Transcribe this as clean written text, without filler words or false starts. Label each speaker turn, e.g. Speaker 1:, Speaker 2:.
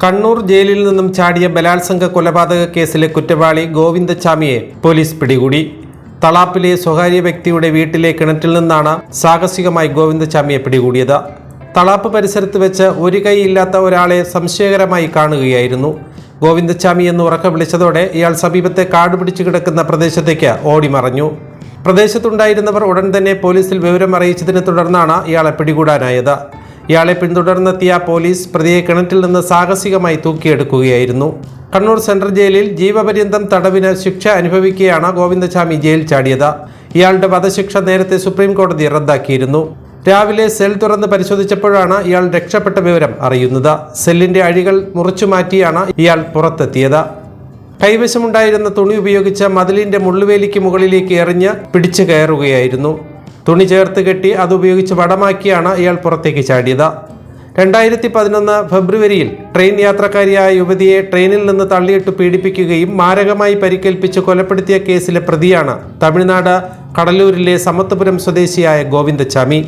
Speaker 1: കണ്ണൂർ ജയിലിൽ നിന്നും ചാടിയ ബലാത്സംഗ കൊലപാതക കേസിലെ കുറ്റവാളി ഗോവിന്ദച്ചാമിയെ പോലീസ് പിടികൂടി. തളാപ്പിലെ സ്വകാര്യ വ്യക്തിയുടെ വീട്ടിലെ കിണറ്റിൽ നിന്നാണ് സാഹസികമായി ഗോവിന്ദച്ചാമിയെ പിടികൂടിയത്. തളാപ്പ് പരിസരത്ത് വെച്ച് ഒരു കൈ ഇല്ലാത്ത ഒരാളെ സംശയകരമായി കാണുകയായിരുന്നു. ഗോവിന്ദച്ചാമി എന്ന് ഉറക്കെ വിളിച്ചതോടെ ഇയാൾ സമീപത്തെ കാട് പിടിച്ചു കിടക്കുന്ന പ്രദേശത്തേക്ക് ഓടിമറഞ്ഞു. പ്രദേശത്തുണ്ടായിരുന്നവർ ഉടൻ തന്നെ പോലീസിൽ വിവരം അറിയിച്ചതിനെ തുടർന്നാണ് ഇയാളെ പിടികൂടാനായത്. ഇയാളെ പിന്തുടർന്നെത്തിയ പോലീസ് പ്രതിയെ കിണറ്റിൽ നിന്ന് സാഹസികമായി തൂക്കിയെടുക്കുകയായിരുന്നു. കണ്ണൂർ സെൻട്രൽ ജയിലിൽ ജീവപര്യന്തം തടവിന് ശിക്ഷ അനുഭവിക്കുകയാണ് ഗോവിന്ദച്ചാമി ജയിൽ ചാടിയത്. ഇയാളുടെ വധശിക്ഷ നേരത്തെ സുപ്രീം കോടതി റദ്ദാക്കിയിരുന്നു. രാവിലെ സെൽ തുറന്ന് പരിശോധിച്ചപ്പോഴാണ് ഇയാൾ രക്ഷപ്പെട്ട വിവരം അറിയുന്നത്. സെല്ലിന്റെ അഴികൾ മുറിച്ചു മാറ്റിയാണ് ഇയാൾ പുറത്തെത്തിയത്. കൈവശമുണ്ടായിരുന്ന തുണി ഉപയോഗിച്ച് മതിലിന്റെ മുള്ളുവേലിക്ക് മുകളിലേക്ക് എറിഞ്ഞ് പിടിച്ചു കയറുകയായിരുന്നു. തുണി ചേർത്ത് കെട്ടി അതുപയോഗിച്ച് വടമാക്കിയാണ് ഇയാൾ പുറത്തേക്ക് ചാടിയത്. 2011 ഫെബ്രുവരിയിൽ ട്രെയിൻ യാത്രക്കാരിയായ യുവതിയെ ട്രെയിനിൽ നിന്ന് തള്ളിയിട്ട് പീഡിപ്പിക്കുകയും മാരകമായി പരിക്കേൽപ്പിച്ച് കൊലപ്പെടുത്തിയ കേസിലെ പ്രതിയാണ് തമിഴ്നാട് കടലൂരിലെ സമത്വപുരം സ്വദേശിയായ ഗോവിന്ദച്ചാമി.